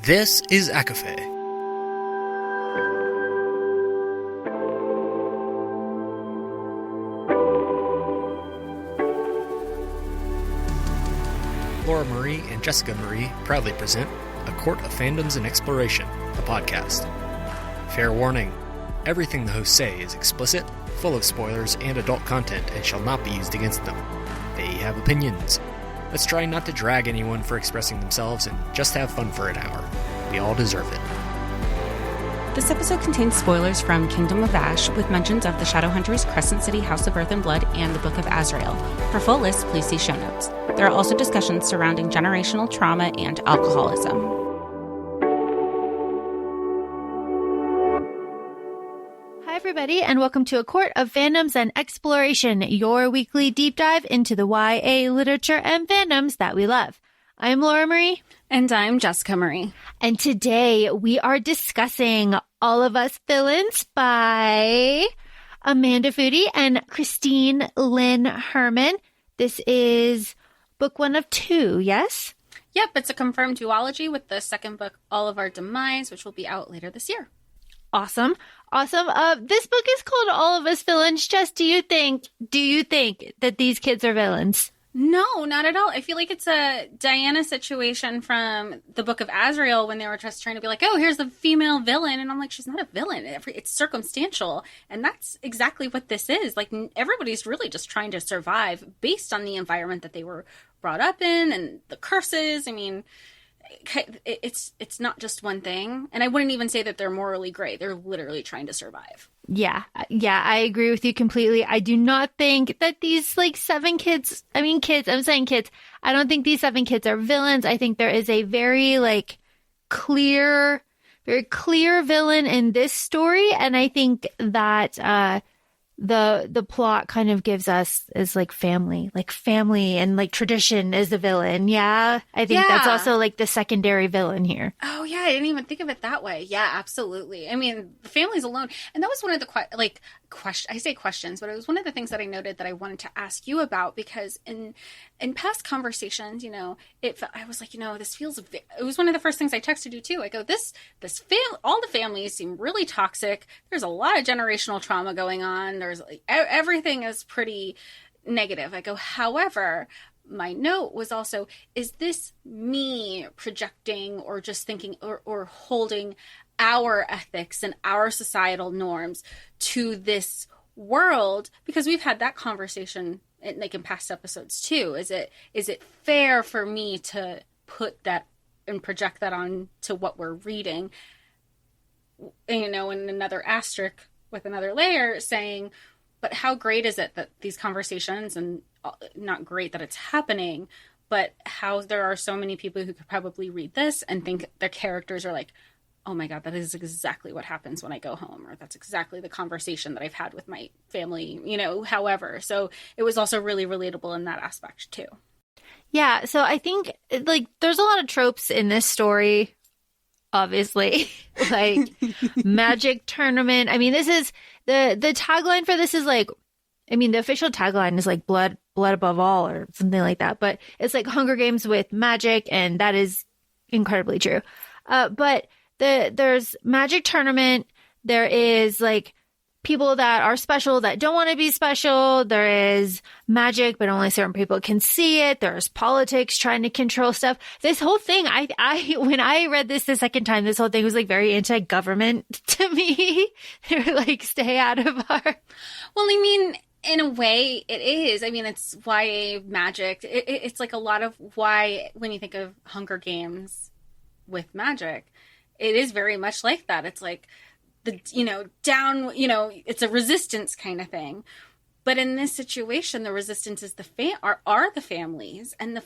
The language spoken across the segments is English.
This is ACOFAE. Laura Marie and Jessica Marie proudly present A Court of Fandoms and Exploration, a podcast. Fair warning, everything the hosts say is explicit, full of spoilers and adult content and shall not be used against them. They have opinions. Let's try not to drag anyone for expressing themselves and just have fun for an hour. We all deserve it. This episode contains spoilers from Kingdom of Ash, with mentions of the Shadowhunters, Crescent City, House of Earth and Blood, and the Book of Azrael. For full lists, please see show notes. There are also discussions surrounding generational trauma and alcoholism. Everybody, and welcome to A Court of Fandoms and Exploration, your weekly deep dive into the YA literature and fandoms that we love. I'm Laura Marie. And I'm Jessica Marie. And today we are discussing All of Us Villains by Amanda Foody and Christine Lynn Herman. This is book 1 of 2, yes? Yep, it's a confirmed duology with the second book, All of Our Demise, which will be out later this year. Awesome. This book is called All of Us Villains. Jess, do you think that these kids are villains? No, not at all. I feel like it's a Diana situation from the Book of Azrael when they were just trying to be like, oh, here's the female villain. And I'm like, she's not a villain. It's circumstantial. And that's exactly what this is. Like, everybody's really just trying to survive based on the environment that they were brought up in and the curses. I mean, it's not just one thing. And I wouldn't even say that they're morally gray. They're literally trying to survive. Yeah, I agree with you completely. I do not think that these 7 kids, I'm saying kids. I don't think these 7 kids are villains. I think there is a very clear villain in this story. And I think that, the plot kind of gives us is family and tradition is the villain. Yeah. I think that's also the secondary villain here. Oh yeah. I didn't even think of it that way. Yeah, absolutely. I mean, the family's alone. And that was one of the I say questions, but it was one of the things that I noted that I wanted to ask you about, because in past conversations, I was like, this feels, it was one of the first things I texted you too. I go, all the families seem really toxic. There's a lot of generational trauma going on. There's everything is pretty negative. I go, however, my note was also, is this me projecting or just thinking or holding our ethics and our societal norms to this world? Because we've had that conversation in past episodes too. Is it fair for me to put that and project that on to what we're reading? In another asterisk with another layer saying, but how great is it that these conversations, and not great that it's happening, but how there are so many people who could probably read this and think their characters are like, oh my God, that is exactly what happens when I go home, or that's exactly the conversation that I've had with my family, however. So it was also really relatable in that aspect too. Yeah. So I think there's a lot of tropes in this story, obviously, magic tournament. I mean, this is the tagline for this is the official tagline is blood above all or something like that. But it's Hunger Games with magic. And that is incredibly true. But there's magic tournament. There is people that are special that don't want to be special. There is magic, but only certain people can see it. There's politics trying to control stuff. This whole thing, I when I read this the second time, this whole thing was very anti-government to me. They were stay out of our. Well, I mean, in a way, it is. I mean, it's YA magic. It's a lot of why when you think of Hunger Games with magic, it is very much like that. It's it's a resistance kind of thing. But in this situation, the resistance is are the families, and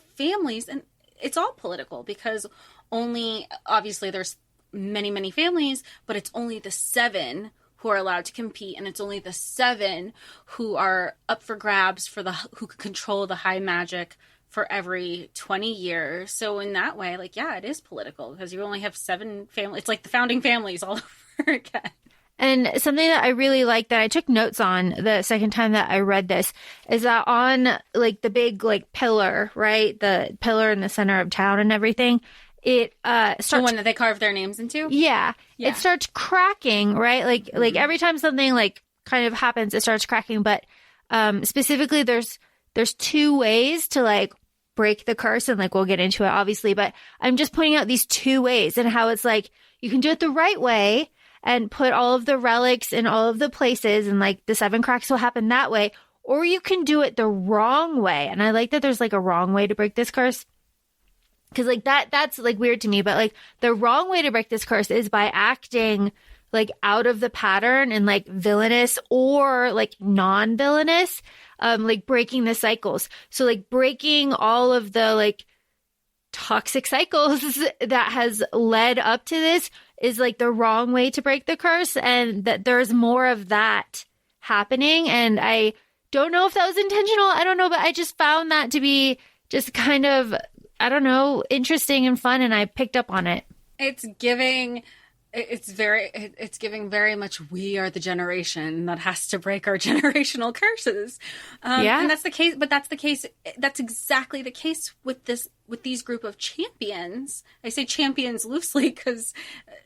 it's all political, because obviously there's many, many families, but it's only the 7 who are allowed to compete, and it's only the 7 who are up for grabs who could control the high magic for every 20 years. So in that way, it is political, because you only have 7 families. It's the founding families all over again. And something that I really like that I took notes on the second time that I read this is that on the big pillar, right? The pillar in the center of town and everything, it The starts one that they carve their names into? Yeah. Yeah. It starts cracking, right? Like every time something like kind of happens, it starts cracking. But specifically, there's two ways to like break the curse, and like we'll get into it, obviously. But I'm just pointing out these two ways and how it's like you can do it the right way and put all of the relics in all of the places, and like the 7 cracks will happen that way, or you can do it the wrong way. And I like that there's like a wrong way to break this curse. Because, like, that's, like, weird to me. But, like, the wrong way to break this curse is by acting, like, out of the pattern and, like, villainous or, like, non-villainous, like, breaking the cycles. So, like, breaking all of the, like, toxic cycles that has led up to this is, like, the wrong way to break the curse. And that there's more of that happening. And I don't know if that was intentional. I don't know. But I just found that to be just kind of, I don't know, interesting and fun, and I picked up on it. It's giving very much we are the generation that has to break our generational curses. And that's the case, but that's exactly the case with these group of champions. I say champions loosely because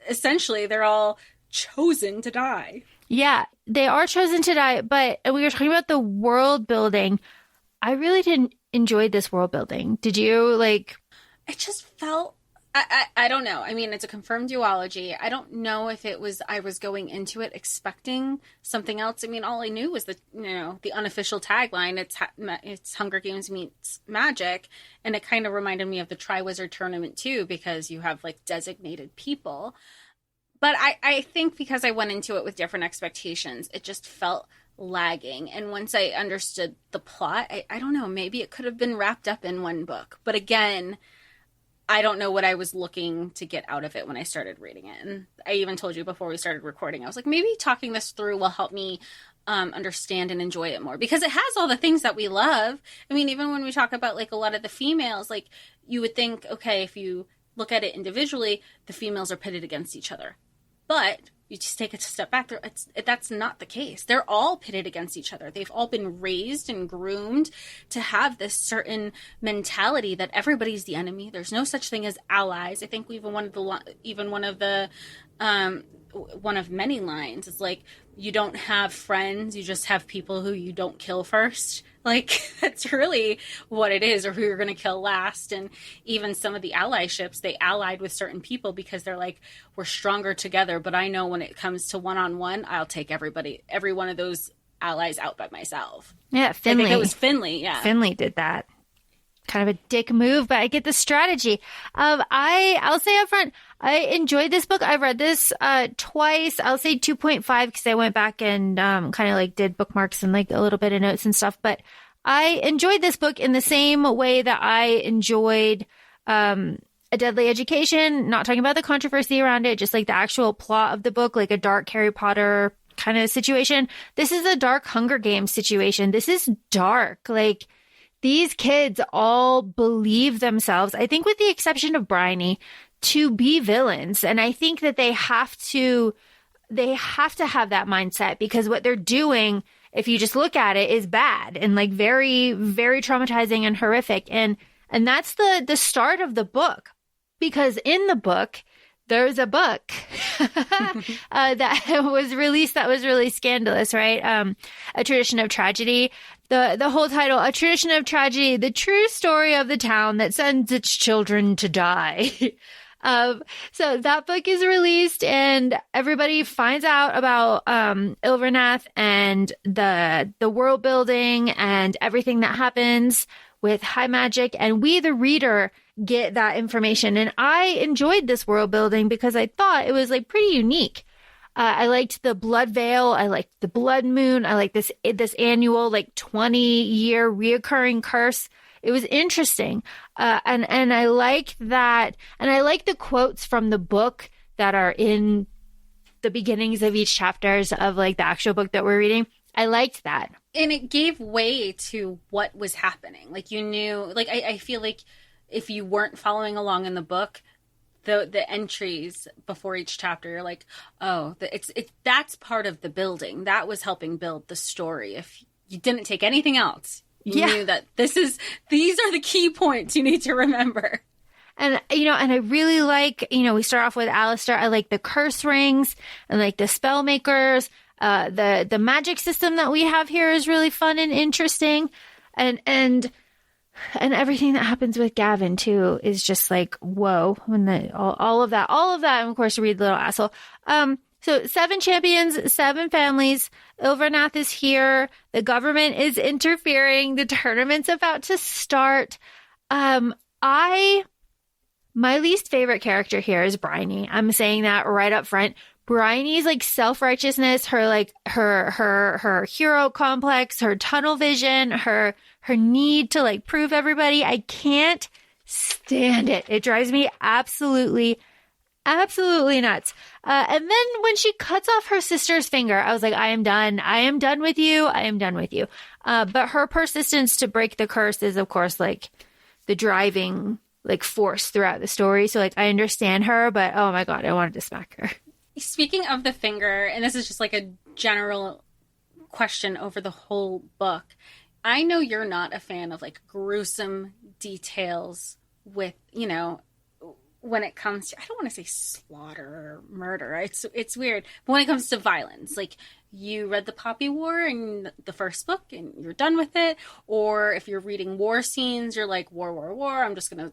essentially they're all chosen to die. Yeah, they are chosen to die, but we were talking about the world building. I really didn't enjoy this world building. Did you? Like, it just felt, I don't know. I mean, it's a confirmed duology. I don't know if I was going into it expecting something else. I mean, all I knew was the unofficial tagline. It's Hunger Games meets magic. And it kind of reminded me of the Triwizard Tournament too, because you have like designated people. But I think because I went into it with different expectations, it just felt lagging. And once I understood the plot, I don't know, maybe it could have been wrapped up in one book. But again, I don't know what I was looking to get out of it when I started reading it. And I even told you before we started recording, I was like, maybe talking this through will help me understand and enjoy it more, because it has all the things that we love. I mean, even when we talk about like a lot of the females, like you would think, okay, if you look at it individually, the females are pitted against each other. But you just take a step back there. That's not the case. They're all pitted against each other. They've all been raised and groomed to have this certain mentality that everybody's the enemy. There's no such thing as allies. I think one of many lines is like, you don't have friends. You just have people who you don't kill first. Like, that's really what it is, or who you're going to kill last. And even some of the allyships, they allied with certain people because they're like, we're stronger together. But I know when it comes to one-on-one, I'll take every one of those allies out by myself. Yeah, Finley. I think it was Finley, yeah. Finley did that. Kind of a dick move, but I get the strategy. I'll say up front, I enjoyed this book. I've read this twice. I'll say 2.5 because I went back and kind of like did bookmarks and like a little bit of notes and stuff. But I enjoyed this book in the same way that I enjoyed A Deadly Education. Not talking about the controversy around it, just like the actual plot of the book, like a dark Harry Potter kind of situation. This is a dark Hunger Games situation. This is dark. Like, these kids all believe themselves, I think with the exception of Bryony, to be villains. And I think that they have to have that mindset, because what they're doing, if you just look at it, is bad and like very, very traumatizing and horrific. And that's the start of the book, because in the book, there's a book that was released that was really scandalous, right? A Tradition of Tragedy. The whole title, A Tradition of Tragedy, the true story of the town that sends its children to die. So that book is released and everybody finds out about Ivernath and the world building and everything that happens with high magic. And we, the reader, get that information. And I enjoyed this world building because I thought it was like pretty unique. I liked the blood veil. I liked the blood moon. I liked this annual like 20-year reoccurring curse. It was interesting. And I like that. And I like the quotes from the book that are in the beginnings of each chapters of like the actual book that we're reading. I liked that. And it gave way to what was happening. Like, you knew, like, I feel like if you weren't following along in the book, the entries before each chapter, you're like, oh, that's part of the building. That was helping build the story. If you didn't take anything else, you knew that these are the key points you need to remember. And, and I really like, we start off with Alistair. I like the curse rings and like the spell makers. The magic system that we have here is really fun and interesting. And everything that happens with Gavin too is just like, whoa, when all of that, and of course read Little Asshole. So 7 champions, 7 families. Ivernath is here. The government is interfering. The tournament's about to start. My least favorite character here is Bryony. I'm saying that right up front. Bryony's like self-righteousness, her hero complex, her tunnel vision, her need to like prove everybody. I can't stand it. It drives me absolutely nuts. And then when she cuts off her sister's finger, I was like, I am done. I am done with you. But her persistence to break the curse is, of course, like the driving like force throughout the story. So like I understand her, but oh my God, I wanted to smack her. Speaking of the finger, and this is just like a general question over the whole book. I know you're not a fan of like gruesome details with, when it comes to, I don't want to say slaughter or murder. It's weird. But when it comes to violence, like you read the Poppy War in the first book and you're done with it. Or if you're reading war scenes, you're like, war. I'm just going to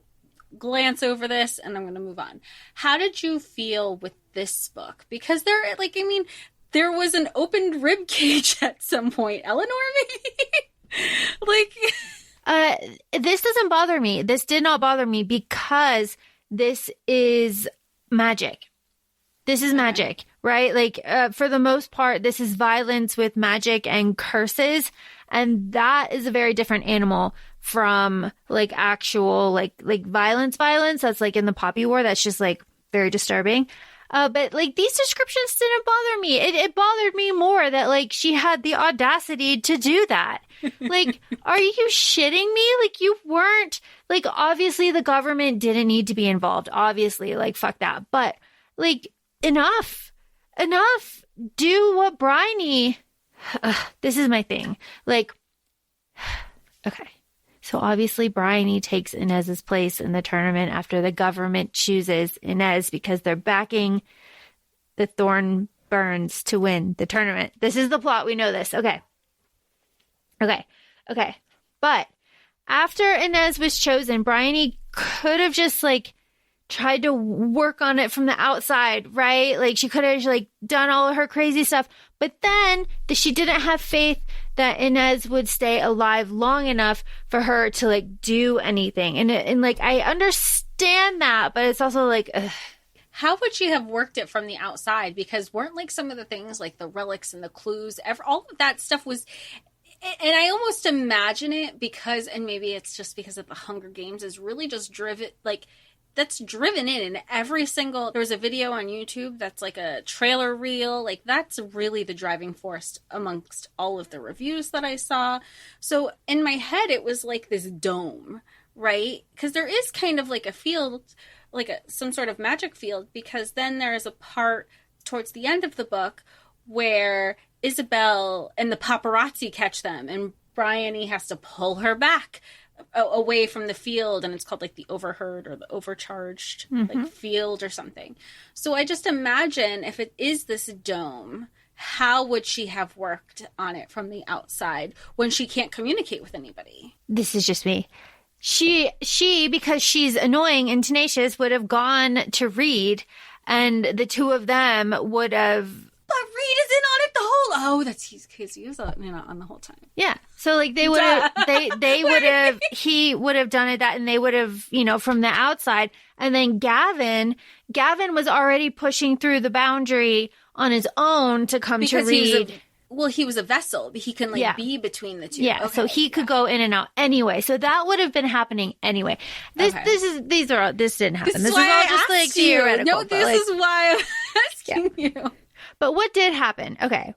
glance over this and I'm going to move on. How did you feel with this book? Because there was an opened rib cage at some point. Eleanor, maybe? This doesn't bother me. This did not bother me because this is magic. This is magic, right? Like, for the most part, this is violence with magic and curses. And that is a very different animal from like actual, like violence. That's like in the Poppy War. That's just like very disturbing. But like these descriptions didn't bother me. It bothered me more that like she had the audacity to do that. Like, are you shitting me? Like you weren't, like obviously the government didn't need to be involved. Obviously, like fuck that. But like enough. Do what Bryony. This is my thing. Like, okay. So obviously Bryony takes Inez's place in the tournament after the government chooses Inez because they're backing the Thornburns to win the tournament. This is the plot. We know this. Okay. But after Inez was chosen, Bryony could have just like tried to work on it from the outside, right? Like she could have like done all of her crazy stuff. But then she didn't have faith that Inez would stay alive long enough for her to like do anything. And like, I understand that, but it's also like, ugh. How would she have worked it from the outside? Because weren't like some of the things like the relics and the clues, all of that stuff was, and I almost imagine it because, and maybe it's just because of the Hunger Games is really just driven, like that's driven in every single, there was a video on YouTube that's like a trailer reel, like that's really the driving force amongst all of the reviews that I saw. So in my head it was like this dome, right? Because there is kind of like a field, like some sort of magic field, because then there is a part towards the end of the book where Isabel and the paparazzi catch them and Bryony has to pull her back away from the field, and it's called like the overheard or the overcharged like field or something. So I just imagine if it is this dome, how would she have worked on it from the outside when she can't communicate with anybody? This is just me. She because she's annoying and tenacious would have gone to Reed, and the two of them would have. But Reed is in on it the whole. Oh, that's he was on the whole time. Yeah, so like they would have, they would have, he would have done it that, and they would have, from the outside. And then Gavin was already pushing through the boundary on his own to come to Reed. He was a vessel. He can be between the two. Yeah, okay, so he could go in and out anyway. So that would have been happening anyway. This didn't happen. This is all just like theoretical. No, this is why I'm asking you. But what did happen? Okay.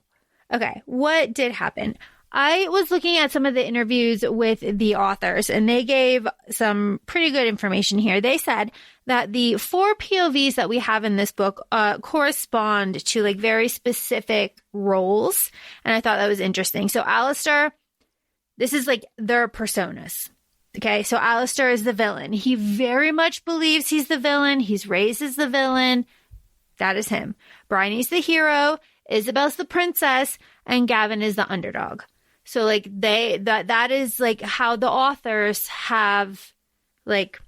What did happen? I was looking at some of the interviews with the authors, and they gave some pretty good information here. They said that the 4 POVs that we have in this book correspond to like very specific roles. And I thought that was interesting. So Alistair, this is like their personas. Okay, so Alistair is the villain. He very much believes he's the villain. He's raised as the villain. That is him. Bryony's the hero. Isabel's the princess. And Gavin is the underdog. So, like, that is, like, how the authors have, like,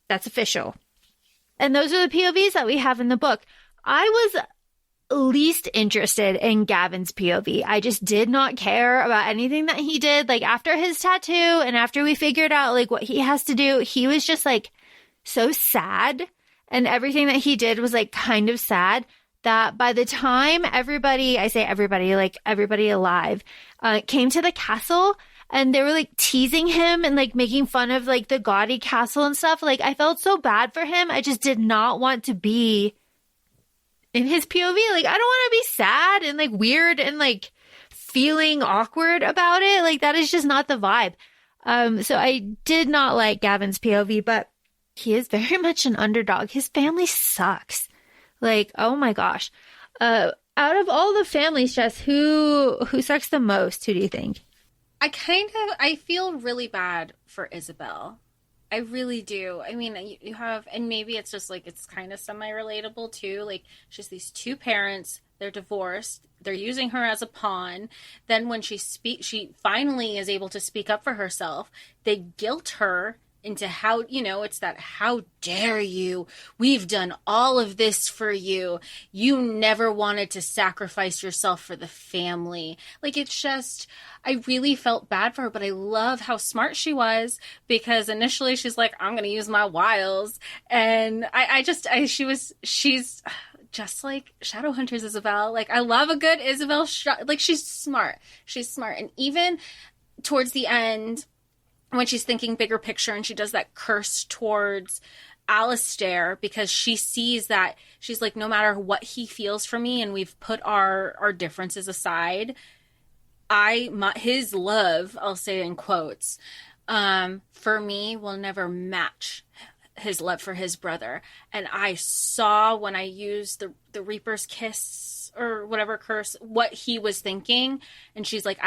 that's official. And those are the POVs that we have in the book. I was least interested in Gavin's POV. I just did not care about anything that he did. Like, after his tattoo and after we figured out, like, what he has to do, he was just, like, so sad. And everything that he did was, like, kind of sad that by the time everybody, I say everybody, like, everybody alive, came to the castle and they were, like, teasing him and, like, making fun of, like, the gaudy castle and stuff, like, I felt so bad for him. I just did not want to be in his POV. Like, I don't want to be sad and, like, weird and, like, feeling awkward about it. Like, that is just not the vibe. So I did not like Gavin's POV, but he is very much an underdog. His family sucks. Like, oh my gosh. Out of all the families, Jess, who sucks the most? Who do you think? I feel really bad for Isabel. I really do. I mean, you have, and maybe it's just like, it's kind of semi-relatable too. Like, she's these two parents, they're divorced, they're using her as a pawn. Then when she finally is able to speak up for herself, they guilt her into how, it's that, how dare you? We've done all of this for you. You never wanted to sacrifice yourself for the family. Like, it's just, I really felt bad for her, but I love how smart she was, because initially she's like, I'm going to use my wiles. And she's just like Shadowhunters Isabel. Like, I love a good Isabel like, she's smart. She's smart. And even towards the end, when she's thinking bigger picture and she does that curse towards Alistair, because she sees that, she's like, no matter what he feels for me, and we've put our differences aside, his love, I'll say in quotes, for me will never match his love for his brother. And I saw when I used the Reaper's kiss or whatever curse, what he was thinking. And she's like,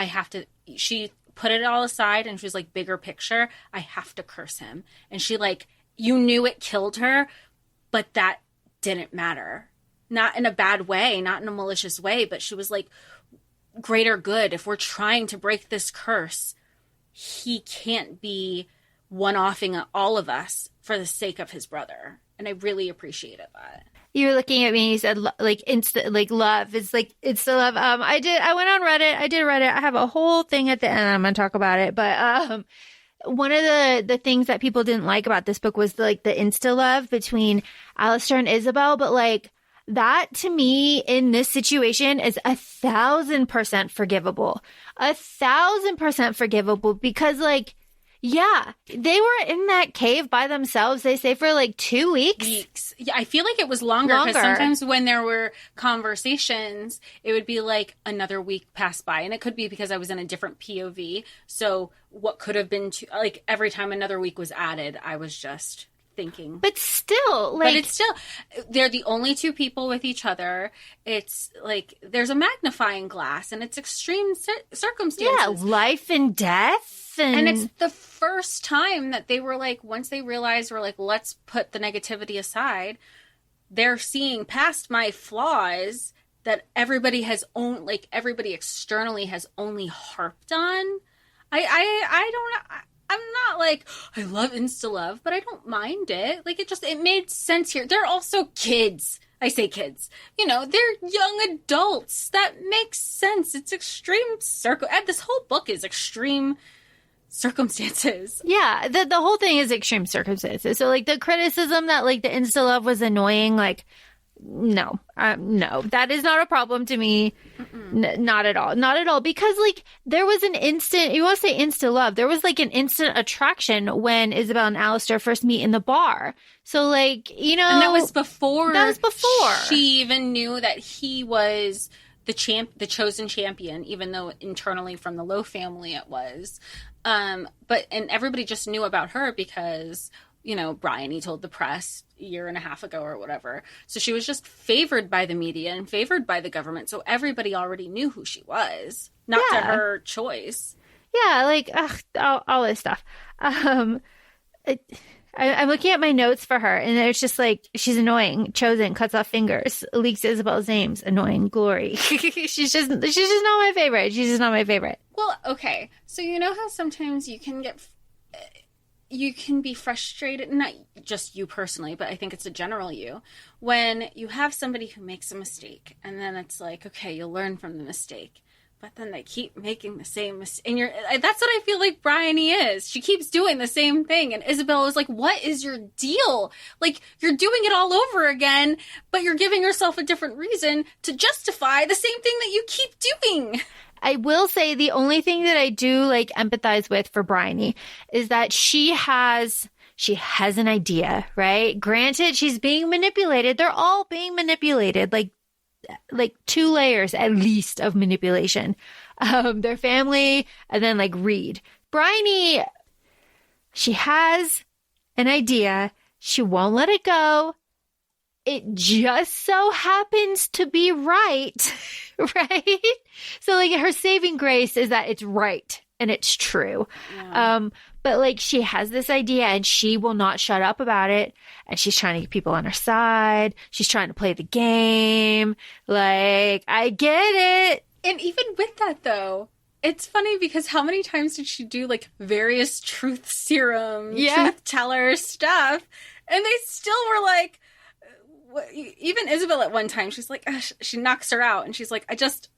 she put it all aside and she was like, bigger picture, I have to curse him. And she, like, you knew it killed her, but that didn't matter. Not in a bad way, not in a malicious way, but she was like, greater good. If we're trying to break this curse, he can't be one-offing all of us for the sake of his brother. And I really appreciated that. You were looking at me and you said, like, love. It's like, it's the love. I went on Reddit. I did Reddit. I have a whole thing at the end. I'm going to talk about it. But, one of the things that people didn't like about this book was the insta love between Alistair and Isabel. But, like, that to me in this situation is 1,000% forgivable. 1,000% forgivable, because, like, yeah, they were in that cave by themselves, they say, for like 2 weeks. Yeah, I feel like it was longer, because sometimes when there were conversations, it would be like another week passed by. And it could be because I was in a different POV. So what could have been, like, every time another week was added, I was just thinking. But still, they're the only two people with each other. It's like, there's a magnifying glass and it's extreme circumstances. Yeah, life and death. And it's the first time that they were like, once they realized, we're like, let's put the negativity aside, they're seeing past my flaws that everybody externally has only harped on. I'm not like, I love insta love, but I don't mind it. Like, it made sense here. They're also kids. I say kids. They're young adults. That makes sense. It's extreme this whole book is extreme circumstances. Yeah, the whole thing is extreme circumstances. So, like, the criticism that, like, the insta love was annoying, like, no, that is not a problem to me. Not at all. Because, like, there was an instant, you want to say insta love, there was, like, an instant attraction when Isabel and Alistair first meet in the bar. So, like, and that was before she even knew that he was the chosen champion, even though internally from the Lowe family it was. And everybody just knew about her because, Bryony told the press a year and a half ago or whatever. So she was just favored by the media and favored by the government. So everybody already knew who she was, not to her choice. Yeah, like all this stuff. I'm looking at my notes for her, and it's just like, she's annoying, chosen, cuts off fingers, leaks Isabel's names, annoying, glory. She's just not my favorite. She's just not my favorite. Well, okay. So you know how sometimes you can be frustrated, not just you personally, but I think it's a general you, when you have somebody who makes a mistake, and then it's like, okay, you'll learn from the mistake. But then they keep making the same mistake. And that's what I feel like Bryony is. She keeps doing the same thing. And Isabel is like, what is your deal? Like, you're doing it all over again, but you're giving yourself a different reason to justify the same thing that you keep doing. I will say the only thing that I do like empathize with for Bryony is that she has an idea, right? Granted, she's being manipulated. They're all being manipulated. Like 2 layers at least of manipulation. Their family, and then like Reed. Bryony, she has an idea. She won't let it go. It just so happens to be right, right? So like her saving grace is that it's right and it's true. Yeah. But like she has this idea and she will not shut up about it. And she's trying to get people on her side. She's trying to play the game. Like, I get it. And even with that though, it's funny because how many times did she do like various truth serum, truth teller stuff? And they still were like, even Isabel at one time, she's like, she knocks her out and she's like,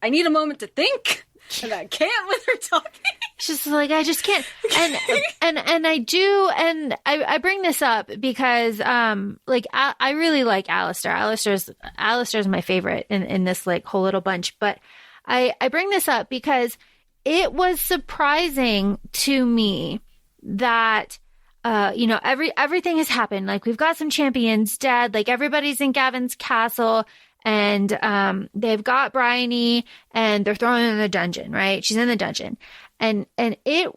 I need a moment to think. And I can't with her talking. She's like, I just can't. And I do. And I bring this up because, like, I really like Alistair. Alistair's my favorite in this like whole little bunch. But I bring this up because it was surprising to me that, everything has happened. Like, we've got some champions dead. Like, everybody's in Gavin's castle. And they've got Bryony and they're throwing her in the dungeon, right? She's in the dungeon. And it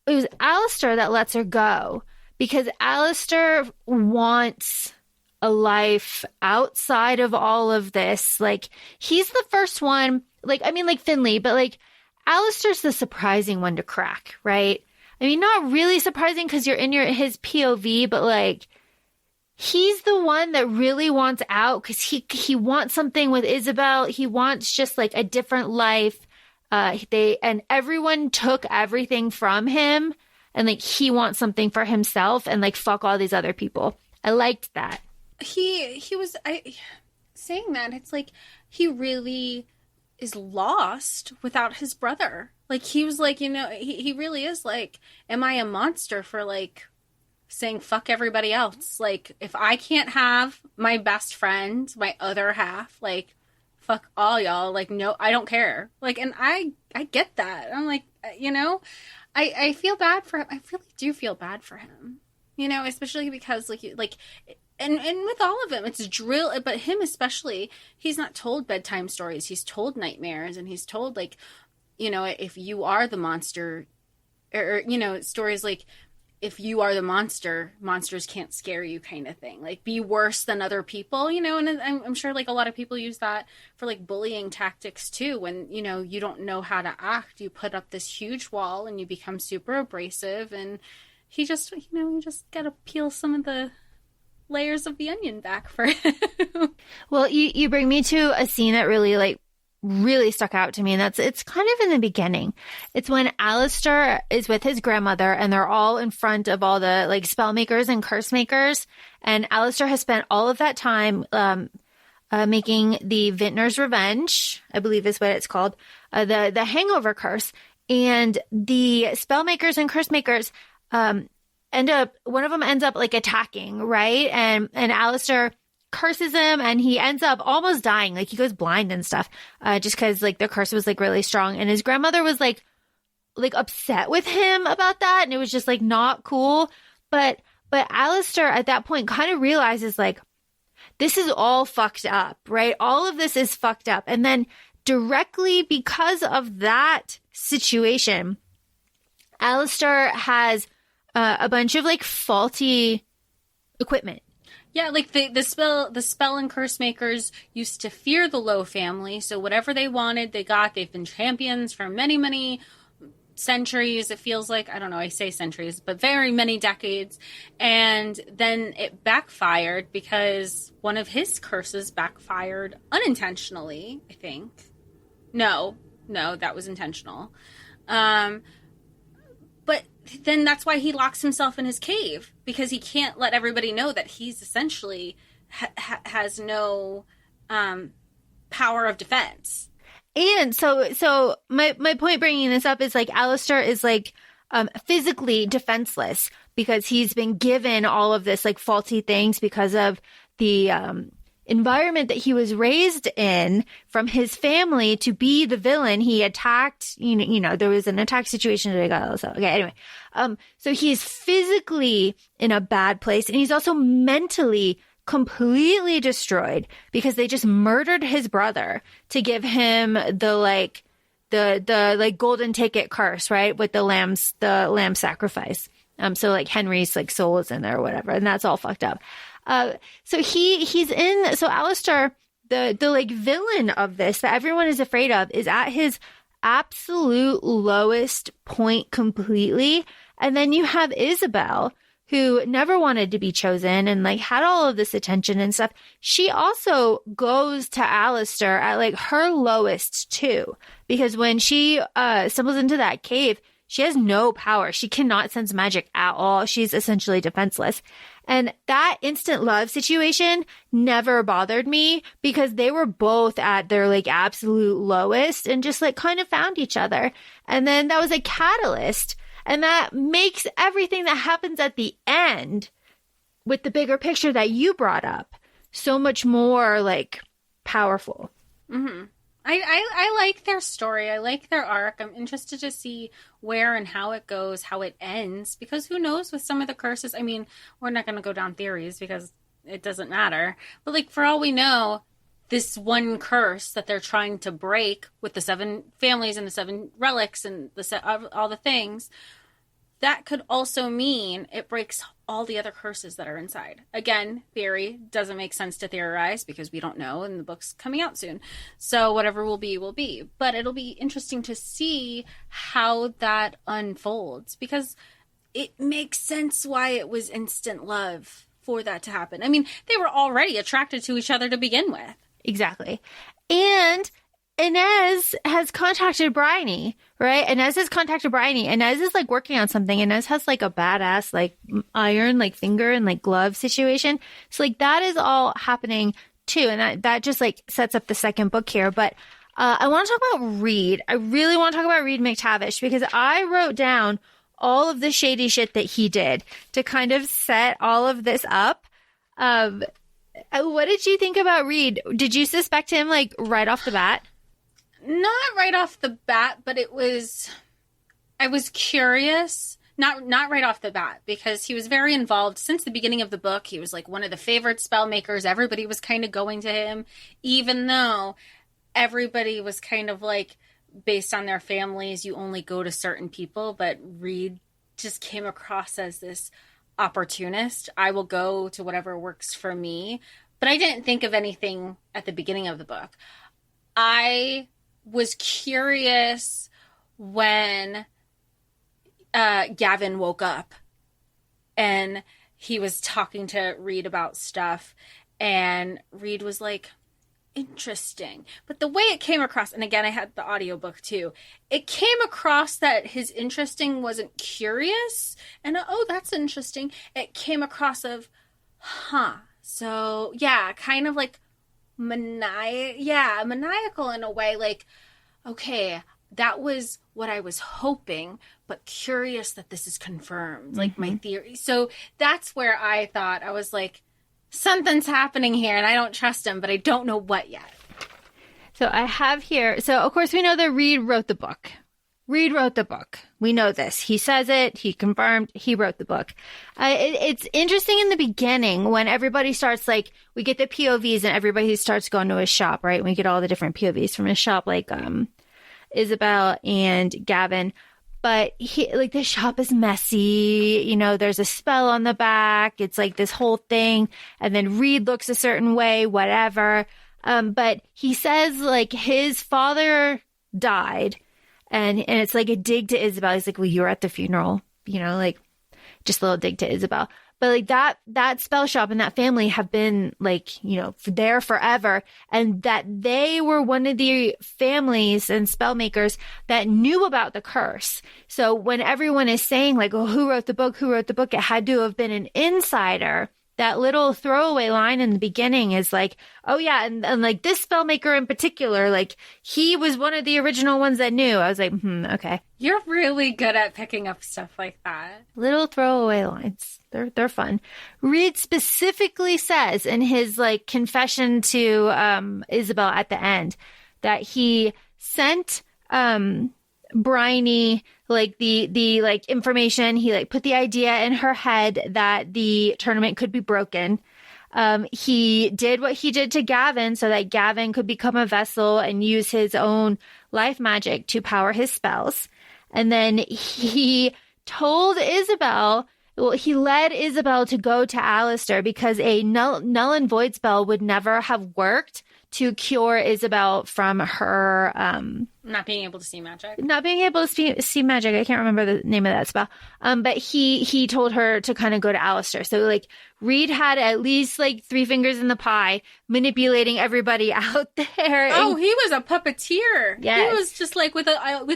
was Alistair that lets her go because Alistair wants a life outside of all of this. Like, he's the first one, like Finley, but like Alistair's the surprising one to crack, right? I mean, not really surprising because you're in his POV, but like, he's the one that really wants out because he wants something with Isabel. He wants just like a different life. And everyone took everything from him, and like he wants something for himself, and like fuck all these other people. I liked that. He was saying that it's like he really is lost without his brother. Like he was like, he really is like, am I a monster for like saying fuck everybody else? Like, if I can't have my best friend, my other half, like, fuck all y'all. Like, no, I don't care. Like, and I get that. I'm like, I feel bad for him. I really do feel bad for him. Especially because and with all of them, it's drill, but him especially, he's not told bedtime stories. He's told nightmares, and he's told like, if you are the monster, or stories like, if you are the monster, monsters can't scare you kind of thing. Like, be worse than other people, and I'm sure, like, a lot of people use that for, like, bullying tactics, too. When, you don't know how to act, you put up this huge wall and you become super abrasive. And he just, you just got to peel some of the layers of the onion back for him. Well, you bring me to a scene that really stuck out to me, and it's kind of in the beginning. It's when Alistair is with his grandmother and they're all in front of all the like spell makers and curse makers, and Alistair has spent all of that time making the Vintner's Revenge, I believe is what it's called, the hangover curse. And the spell makers and curse makers one of them ends up like attacking, right? And Alistair curses him, and he ends up almost dying. Like, he goes blind and stuff, just because like the curse was like really strong. And his grandmother was like upset with him about that, and it was just like not cool. But Alistair at that point kind of realizes like, this is all fucked up, right? All of this is fucked up. And then directly because of that situation, Alistair has a bunch of like faulty equipment. Yeah, like the spell and curse makers used to fear the Lowe family, so whatever they wanted, they got. They've been champions for many, many centuries, it feels like. I don't know, I say centuries, but very many decades. And then it backfired because one of his curses backfired unintentionally, I think. No, that was intentional. But then that's why he locks himself in his cave, because he can't let everybody know that he's essentially has no power of defense. And so my point bringing this up is like Alistair is like physically defenseless because he's been given all of this like faulty things because of the environment that he was raised in from his family to be the villain. He attacked, you know, there was an attack situation that I got. So, okay, anyway. So he's physically in a bad place, and he's also mentally completely destroyed because they just murdered his brother to give him the golden ticket curse, right? With the lamb sacrifice. So like Henry's like soul is in there or whatever, and that's all fucked up. So Alistair, the like villain of this that everyone is afraid of, is at his absolute lowest point completely. And then you have Isabel, who never wanted to be chosen and like had all of this attention and stuff. She also goes to Alistair at like her lowest too, because when she stumbles into that cave, she has no power. She cannot sense magic at all. She's essentially defenseless. And that instant love situation never bothered me because they were both at their like absolute lowest and just like kind of found each other. And then that was a catalyst. And that makes everything that happens at the end with the bigger picture that you brought up so much more like powerful. Mm-hmm. I like their story. I like their arc. I'm interested to see where and how it goes, how it ends, because who knows with some of the curses. I mean, we're not going to go down theories because it doesn't matter. But like, for all we know, this one curse that they're trying to break with the 7 families and the 7 relics and all the things, that could also mean it breaks all the other curses that are inside. Again, theory doesn't make sense to theorize because we don't know, and the book's coming out soon. So whatever will be, will be. But it'll be interesting to see how that unfolds, because it makes sense why it was instant love for that to happen. I mean, they were already attracted to each other to begin with. Exactly. And Inez has contacted Bryony, right? Inez has contacted Bryony. Inez is like working on something. Inez has like a badass like iron like finger and like glove situation. So like that is all happening too. And that just like sets up the second book here. But I want to talk about Reed. I really want to talk about Reed McTavish because I wrote down all of the shady shit that he did to kind of set all of this up. What did you think about Reed? Did you suspect him like right off the bat? Not right off the bat, but I was curious. Not right off the bat, because he was very involved since the beginning of the book. He was like one of the favorite spell makers. Everybody was kind of going to him, even though everybody was kind of like, based on their families, you only go to certain people. But Reed just came across as this opportunist. I will go to whatever works for me. But I didn't think of anything at the beginning of the book. I was curious when Gavin woke up and he was talking to Reed about stuff, and Reed was like, interesting. But the way it came across, and again, I had the audiobook too, it came across that his interesting wasn't curious and oh, that's interesting. It came across of, so yeah, kind of like maniacal in a way, like, okay, that was what I was hoping, but curious that this is confirmed, like my theory. So that's where I thought, I was like, something's happening here and I don't trust him, but I don't know what yet. So I have here, so of course we know that Reed wrote the book. Reed wrote the book. We know this. He says it. He confirmed. He wrote the book. It's interesting in the beginning when everybody starts like, we get the POVs and everybody starts going to his shop, right? We get all the different POVs from his shop, like Isabel and Gavin. But the shop is messy. You know, there's a spell on the back. It's like this whole thing. And then Reed looks a certain way, whatever. But he says like his father died. And it's like a dig to Isabel. He's like, well, you were at the funeral, like just a little dig to Isabel. But like that spell shop and that family have been like, there forever. And that they were one of the families and spell makers that knew about the curse. So when everyone is saying like, oh, who wrote the book? It had to have been an insider. That little throwaway line in the beginning is like, oh yeah. And like this spell maker in particular, like he was one of the original ones that knew. I was like, okay. You're really good at picking up stuff like that. Little throwaway lines. They're fun. Reed specifically says in his like confession to Isabel at the end that he sent Bryony like the like information. He like put the idea in her head that the tournament could be broken. He did what he did to Gavin so that Gavin could become a vessel and use his own life magic to power his spells. And then he told Isabel, well, he led Isabel to go to Alistair because a null and void spell would never have worked to cure Isabel from her not being able to see magic. See magic. I can't remember the name of that spell. But he told her to kind of go to Alistair. So like Reed had at least like 3 fingers in the pie, manipulating everybody out there. Oh, he was a puppeteer. Yes. He was just like with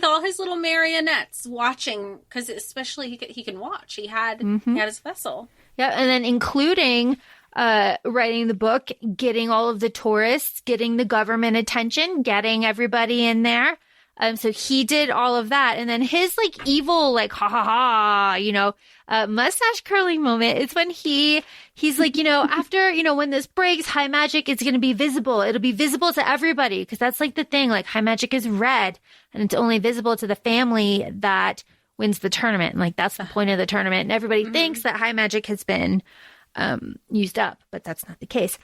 all his little marionettes watching, because especially he can watch. He had his vessel. Yeah, and then including writing the book, getting all of the tourists, getting the government attention, getting everybody in there. So he did all of that. And then his like evil, like, ha ha ha, mustache curling moment is when he's like, after, when this breaks, high magic is going to be visible. It'll be visible to everybody. Because that's like the thing, like high magic is red and it's only visible to the family that wins the tournament. And like, that's the point of the tournament. And everybody thinks that high magic has been used up, but that's not the case.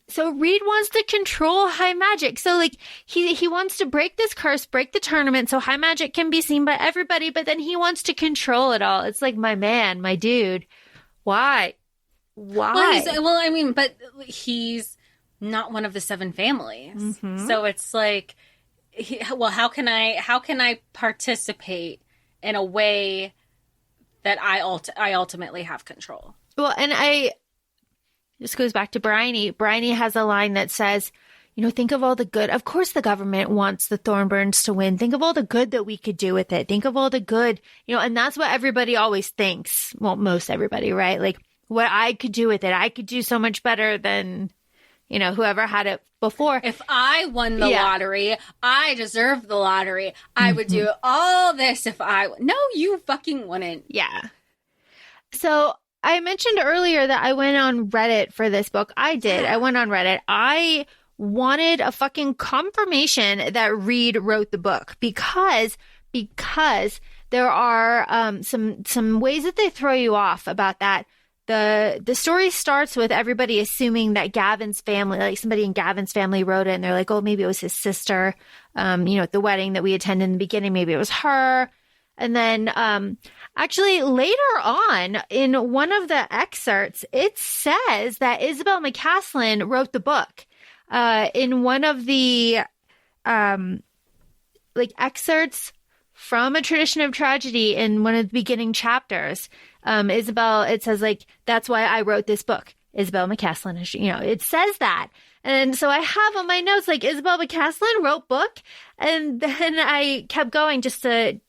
So Reed wants to control high magic. So like he wants to break this curse, break the tournament so high magic can be seen by everybody, but then he wants to control it all. It's like, my man, my dude. Why? But he's not one of the 7 families. So it's like, how can I participate in a way that I ultimately have control? Well, and this goes back to Bryony. Bryony has a line that says, think of all the good. Of course, the government wants the Thornburns to win. Think of all the good that we could do with it. Think of all the good, and that's what everybody always thinks. Well, most everybody, right? Like what I could do with it. I could do so much better than, whoever had it before. If I won the lottery, I deserve the lottery. I would do all this if no, you fucking wouldn't. Yeah. So I mentioned earlier that I went on Reddit for this book. I did. I went on Reddit. I wanted a fucking confirmation that Reed wrote the book because there are some ways that they throw you off about that. The story starts with everybody assuming that Gavin's family, like somebody in Gavin's family wrote it, and they're like, oh, maybe it was his sister. At the wedding that we attended in the beginning, maybe it was her. And then actually later on in one of the excerpts, it says that Isabel McCaslin wrote the book. In one of the excerpts from A Tradition of Tragedy in one of the beginning chapters, Isabel, it says like, that's why I wrote this book. Isabel McCaslin, it says that. And so I have on my notes, like, Isabel McCaslin wrote book. And then I kept going just to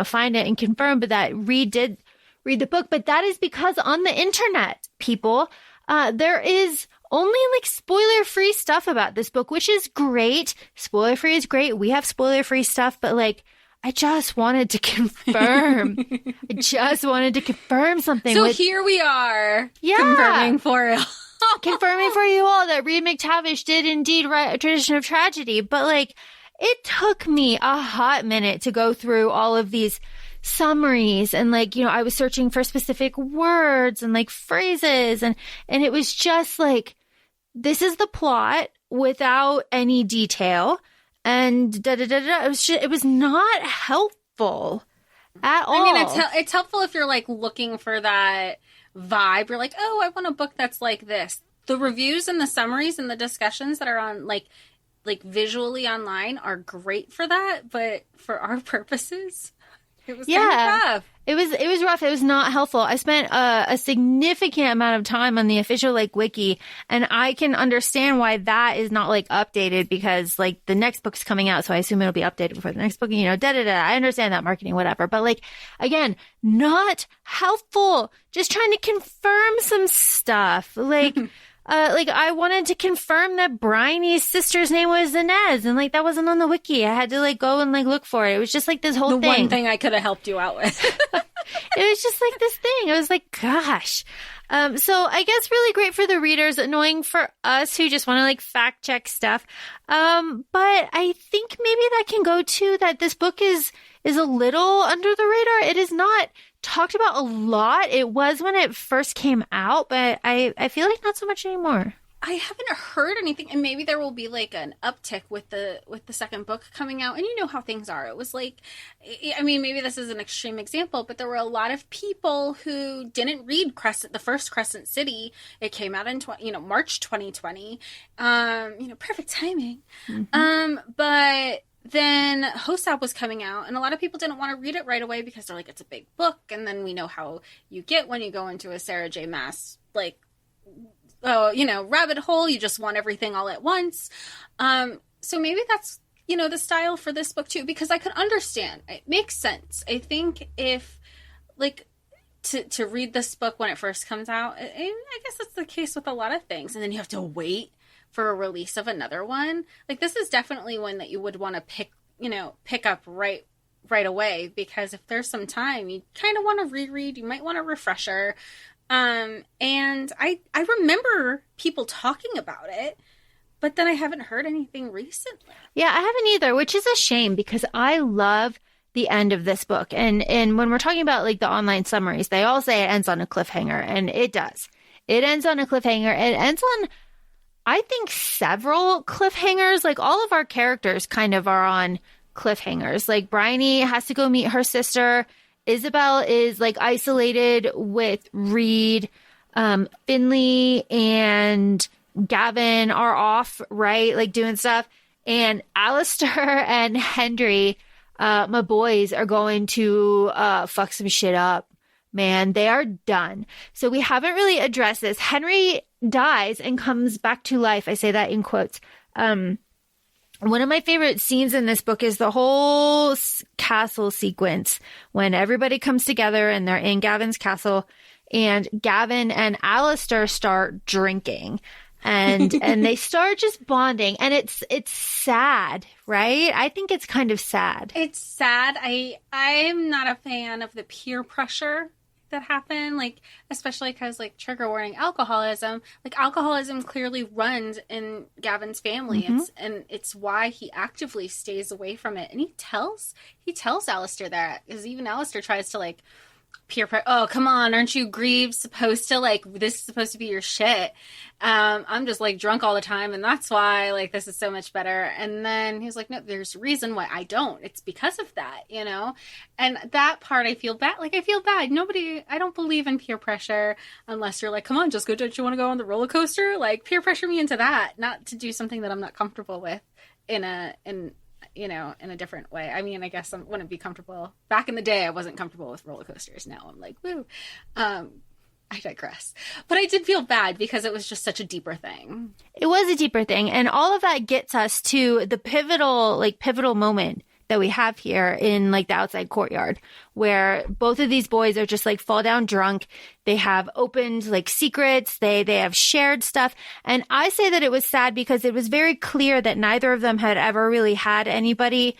find it and confirm, but that Reed did read the book. But that is because on the internet, people, there is only like spoiler-free stuff about this book, which is great. Spoiler-free is great. We have spoiler-free stuff, but like, I just wanted to confirm. Something. So here we are. Yeah. Confirming for you all that Reed McTavish did indeed write A Tradition of Tragedy. But like, it took me a hot minute to go through all of these summaries and like, I was searching for specific words and like phrases and it was just like, this is the plot without any detail and It was not helpful at all. I mean, it's helpful if you're like looking for that vibe. You're like, oh, I want a book that's like this. The reviews and the summaries and the discussions that are on like like visually online are great for that, but for our purposes, it was kind of rough. It was rough. It was not helpful. I spent a significant amount of time on the official like wiki, and I can understand why that is not like updated, because like the next book's coming out, so I assume it'll be updated before the next book. You know, I understand that marketing, whatever. But like again, not helpful. Just trying to confirm some stuff. Like I wanted to confirm that Bryony's sister's name was Inez, and like that wasn't on the wiki. I had to like go and like look for it. It was just like this whole thing. The one thing I could have helped you out with. It was just like this thing. I was like, gosh. So I guess really great for the readers, annoying for us who just want to like fact check stuff. But I think maybe that can go to that this book is a little under the radar. It is not talked about a lot. It was when it first came out, but I feel like not so much anymore. I haven't heard anything, and maybe there will be like an uptick with the second book coming out. And you know how things are. It was like, I mean, maybe this is an extreme example, but there were a lot of people who didn't read the first Crescent City. It came out in March 2020. Perfect timing. Mm-hmm. But then HOSAP was coming out, and a lot of people didn't want to read it right away because they're like, it's a big book, and then we know how you get when you go into a Sarah J. Maas rabbit hole. You just want everything all at once. So maybe that's, the style for this book too, because I could understand. It makes sense. I think if to read this book when it first comes out, and I guess that's the case with a lot of things, and then you have to wait for a release of another one. Like this is definitely one that you would want to pick up right away, because if there's some time, you kind of want to reread, you might want a refresher. And I remember people talking about it, but then I haven't heard anything recently. Yeah, I haven't either, which is a shame because I love the end of this book. And when we're talking about like the online summaries, they all say it ends on a cliffhanger, and it does. It ends on a cliffhanger. It ends on, I think, several cliffhangers. Like all of our characters kind of are on cliffhangers. Like Bryony has to go meet her sister. Isabel is like isolated with Reed. Finley and Gavin are off, right? Like doing stuff. And Alistair and Henry, my boys, are going to fuck some shit up. Man, they are done. So we haven't really addressed this. Henry dies and comes back to life. I say that in quotes. One of my favorite scenes in this book is the whole castle sequence when everybody comes together and they're in Gavin's castle, and Gavin and Alistair start drinking and they start just bonding, and it's sad, right? I think it's kind of sad. It's sad. I'm not a fan of the peer pressure that happened, like especially because like trigger warning, alcoholism clearly runs in Gavin's family. Mm-hmm. It's why he actively stays away from it, and he tells Alistair that, because even Alistair tries to like peer pressure. Oh, come on, aren't you Greaves supposed to like, this is supposed to be your shit? I'm just like drunk all the time, and that's why like this is so much better. And then he's like, no, there's a reason why I don't. It's because of that, And that part I feel bad. Like I feel bad. I don't believe in peer pressure unless you're like, come on, just go. Don't you want to go on the roller coaster? Like peer pressure me into that, not to do something that I'm not comfortable with in a different way. I mean, I guess I wouldn't be comfortable. Back in the day, I wasn't comfortable with roller coasters. Now I'm like, woo. I digress. But I did feel bad because it was just such a deeper thing. It was a deeper thing. And all of that gets us to the pivotal moment that we have here in like the outside courtyard, where both of these boys are just like fall down drunk. They have opened like secrets. They have shared stuff. And I say that it was sad because it was very clear that neither of them had ever really had anybody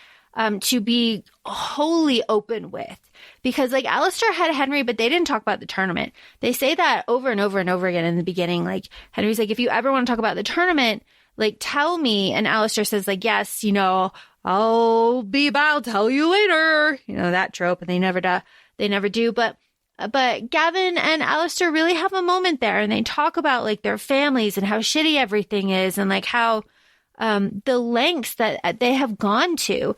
to be wholly open with. Because like Alistair had Henry, but they didn't talk about the tournament. They say that over and over and over again in the beginning. Like Henry's like, if you ever want to talk about the tournament, like tell me. And Alistair says like, yes, I'll tell you later. That trope. And they never do. But Gavin and Alistair really have a moment there, and they talk about like their families and how shitty everything is, and like how the lengths that they have gone to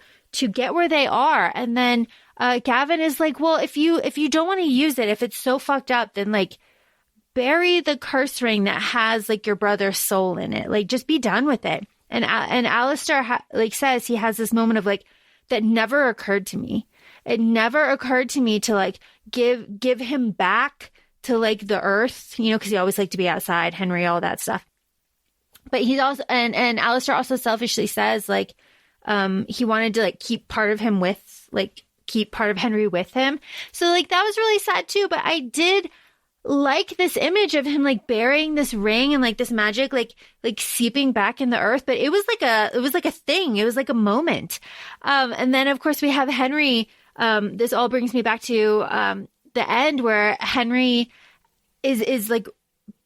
get where they are. And then Gavin is like, well, if you don't want to use it, if it's so fucked up, then like bury the curse ring that has like your brother's soul in it. Like just be done with it. And Alistair says he has this moment of like, that never occurred to me. It never occurred to me to like give him back to like the earth, you know, because he always liked to be outside, Henry, all that stuff. But he's also, and Alistair also selfishly says like, he wanted to like keep part of Henry with him. So like that was really sad too. But I did like this image of him like burying this ring and like this magic like seeping back in the earth. But it was like a thing. It was like a moment. And then of course we have Henry. This all brings me back to the end where Henry is like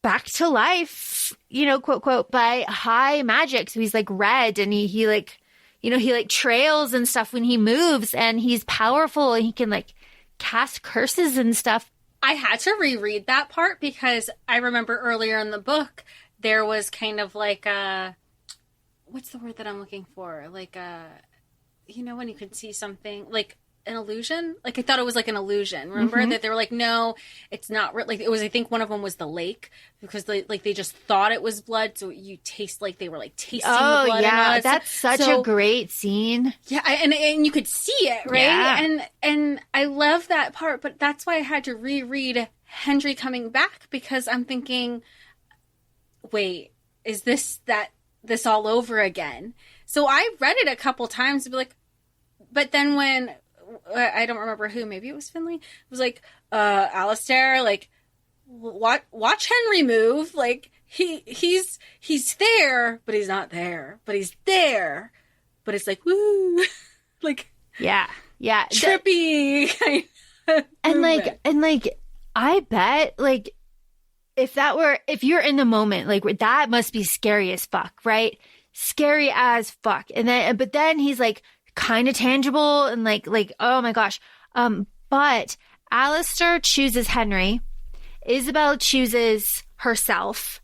back to life, you know, quote, quote, by high magic. So he's like red and he like, you know, he like trails and stuff when he moves and he's powerful and he can like cast curses and stuff. I had to reread that part because I remember earlier in the book, there was kind of like what's the word that I'm looking for? Like you know, when you could see something like an illusion. Like I thought it was like an illusion. Remember that they were like, no, it's not like it was. I think one of them was the lake because they just thought it was blood. So you taste like they were like tasting the blood. Yeah, that's such a great scene. Yeah, and you could see it, right? Yeah. And I love that part, but that's why I had to reread Henry coming back because I'm thinking, wait, is this all over again? So I read it a couple times to be like, but then when I don't remember who, maybe it was Finley, it was like, Alistair, like, watch Henry move. Like, he's there, but he's not there. But he's there. But it's like, woo. Like, yeah. Trippy kind of and movement. like, I bet, like, if you're in the moment, like, that must be scary as fuck, right? Scary as fuck. But then he's like, kind of tangible and like, oh my gosh. But Alistair chooses Henry. Isabel chooses herself,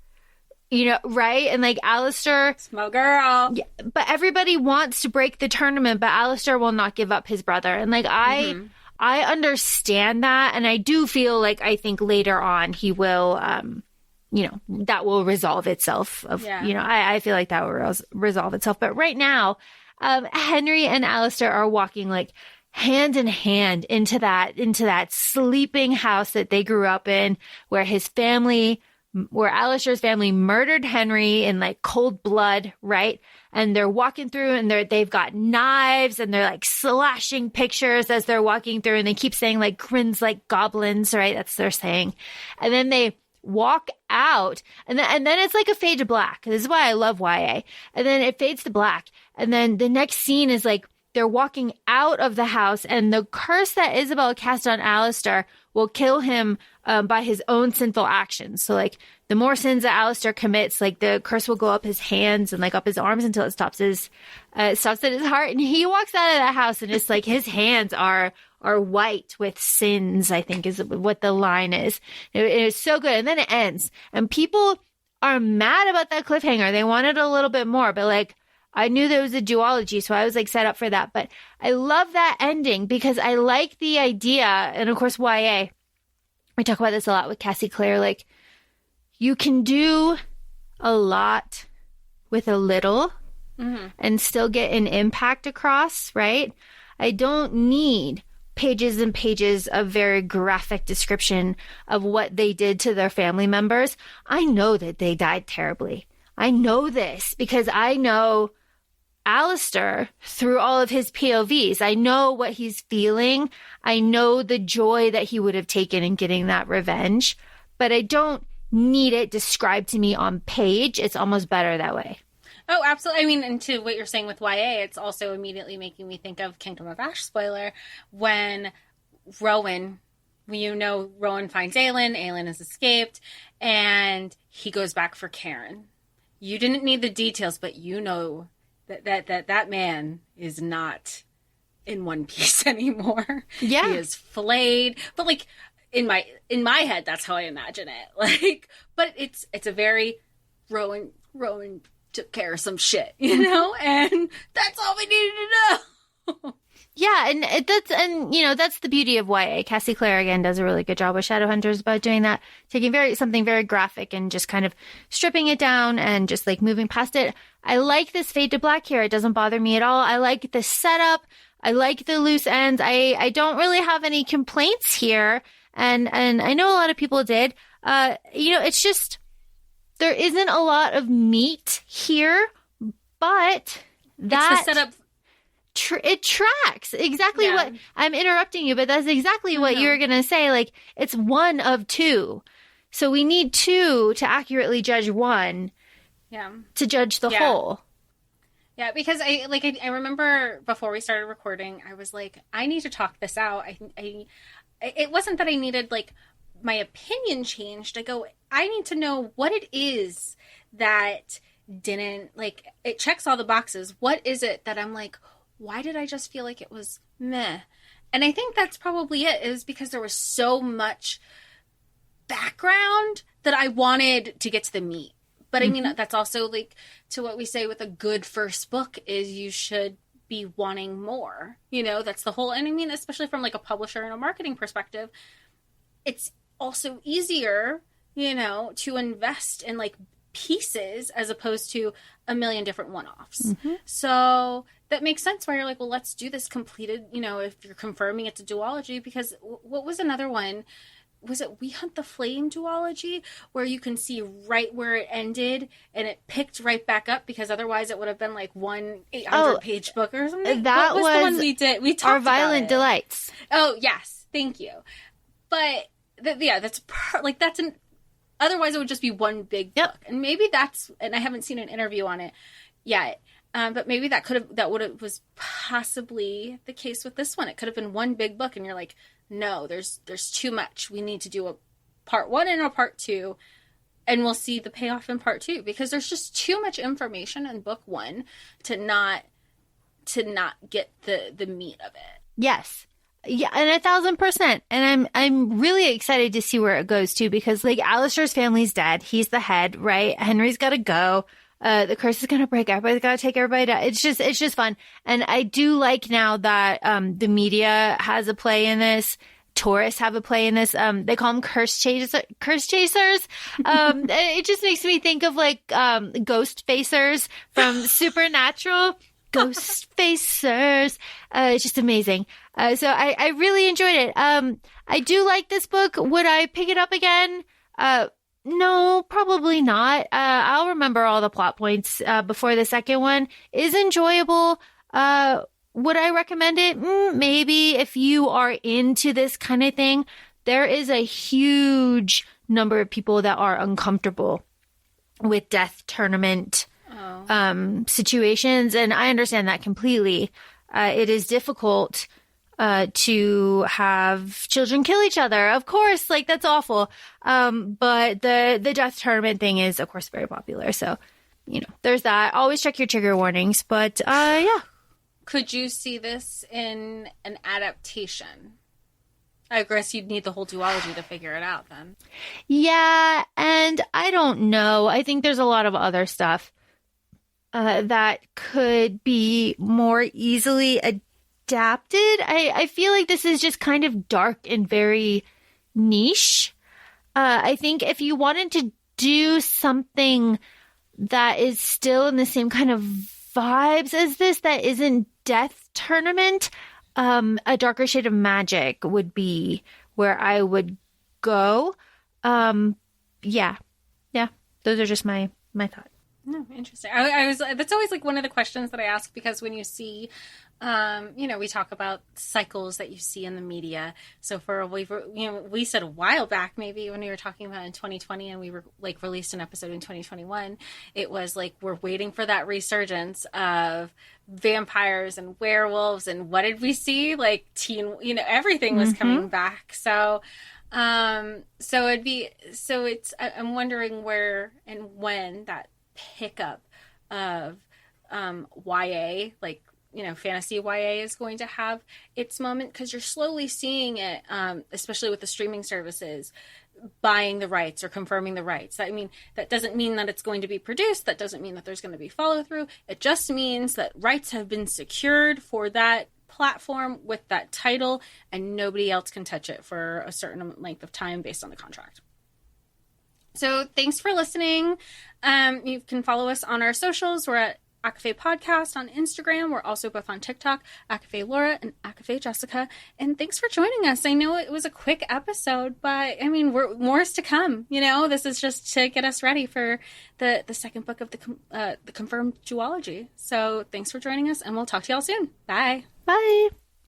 you know, right? And like Alistair. Small girl. Yeah, but everybody wants to break the tournament, but Alistair will not give up his brother. And like, I understand that. And I do feel like, I think later on he will, you know, that will resolve itself. You know, I feel like that will resolve itself. But right now, Henry and Alistair are walking like hand in hand into that sleeping house that they grew up in, where Alistair's family murdered Henry in like cold blood, right? And they're walking through and they've got knives and they're like slashing pictures as they're walking through, and they keep saying like grins like goblins, right? That's what they're saying. And then they walk out and then it's like a fade to black. This is why I love YA. And then it fades to black. And then the next scene is like they're walking out of the house, and the curse that Isabel cast on Alistair will kill him by his own sinful actions. So like the more sins that Alistair commits, like the curse will go up his hands and like up his arms until it stops at his heart. And he walks out of that house and it's like his hands are white with sins, I think is what the line is. It is so good. And then it ends. And people are mad about that cliffhanger. They wanted a little bit more, but like, I knew there was a duology, so I was like set up for that. But I love that ending because I like the idea. And of course, YA, we talk about this a lot with Cassie Clare. Like, you can do a lot with a little and still get an impact across, right? I don't need pages and pages of very graphic description of what they did to their family members. I know that they died terribly. I know this because I know Alistair through all of his POVs. I know what he's feeling. I know the joy that he would have taken in getting that revenge, but I don't need it described to me on page. It's almost better that way. Oh, absolutely. I mean, and to what you're saying with YA, it's also immediately making me think of Kingdom of Ash, spoiler, when Rowan finds Aelin has escaped, and he goes back for Karen. You didn't need the details, but you know that man is not in one piece anymore. Yeah. He is flayed. But like in my head, that's how I imagine it. Like, but it's a very Rowan took care of some shit, you know? And that's all we needed to know. Yeah, and that's the beauty of YA. Cassie Clare again does a really good job with Shadowhunters about doing that, taking something very graphic and just kind of stripping it down and just like moving past it. I like this fade to black here. It doesn't bother me at all. I like the setup. I like the loose ends. I don't really have any complaints here, and I know a lot of people did. It's just there isn't a lot of meat here, but that it's the setup. It tracks exactly what I'm interrupting you, but that's exactly what you're going to say. Like, it's one of two. So we need two to accurately judge one to judge the whole. Yeah, because I remember before we started recording, I was like, I need to talk this out. It wasn't that I needed like my opinion changed. I need to know what it is that didn't, like, it checks all the boxes. What is it that I'm like, why did I just feel like it was meh? And I think that's probably it, is because there was so much background that I wanted to get to the meat. But I mean, that's also like to what we say with a good first book is you should be wanting more. That's the whole, and I mean, especially from like a publisher and a marketing perspective, it's also easier, to invest in like pieces as opposed to a million different one-offs. So that makes sense why you're like, well, let's do this completed, if you're confirming it's a duology, because what was another one? Was it We Hunt the Flame duology, where you can see right where it ended and it picked right back up, because otherwise it would have been like one 800-page book or something? That was the one we did. We talked Our about Violent Delights. Oh, yes. Thank you. But that's otherwise it would just be one big book. And maybe and I haven't seen an interview on it yet. But maybe was possibly the case with this one. It could have been one big book and you're like, no, there's too much. We need to do a part 1 and a part 2, and we'll see the payoff in part 2, because there's just too much information in book 1 to not get the meat of it. Yes. Yeah, and 1,000%. And I'm really excited to see where it goes too, because like Alistair's family's dead. He's the head, right? Henry's got to go. The curse is going to break. Everybody's got to take everybody down. It's just fun. And I do like now that, the media has a play in this. Tourists have a play in this. They call them curse chasers. It just makes me think of like, ghost facers from Supernatural. Ghost facers. It's just amazing. So I really enjoyed it. I do like this book. Would I pick it up again? No, probably not. I'll remember all the plot points before the second one. Is enjoyable. Would I recommend it? Maybe if you are into this kind of thing. There is a huge number of people that are uncomfortable with death tournament situations, and I understand that completely. It is difficult to have children kill each other. Of course, like that's awful. But the death tournament thing is, of course, very popular. So, there's that. Always check your trigger warnings. But yeah. Could you see this in an adaptation? I guess you'd need the whole duology to figure it out then. Yeah, and I don't know. I think there's a lot of other stuff that could be more easily adapted. I feel like this is just kind of dark and very niche. I think if you wanted to do something that is still in the same kind of vibes as this, that isn't Death Tournament, A Darker Shade of Magic would be where I would go. Yeah. Those are just my thoughts. No, interesting. I was. That's always like one of the questions that I ask, because when you see, we talk about cycles that you see in the media. So we said a while back, maybe when we were talking about in 2020, and we were like released an episode in 2021. It was like we're waiting for that resurgence of vampires and werewolves, and what did we see? Like everything was coming back. So. I'm wondering where and when that pickup of YA, like fantasy YA, is going to have its moment, because you're slowly seeing it, especially with the streaming services buying the rights or confirming the rights. I mean, that doesn't mean that it's going to be produced. That doesn't mean that there's going to be follow through. It just means that rights have been secured for that platform with that title, and nobody else can touch it for a certain length of time based on the contract. So thanks for listening. You can follow us on our socials. We're at ACOFAE Podcast on Instagram. We're also both on TikTok, ACOFAE Laura and ACOFAE Jessica. And thanks for joining us. I know it was a quick episode, but I mean, more is to come. You know, this is just to get us ready for the second book of the confirmed duology. So thanks for joining us, and we'll talk to y'all soon. Bye. Bye.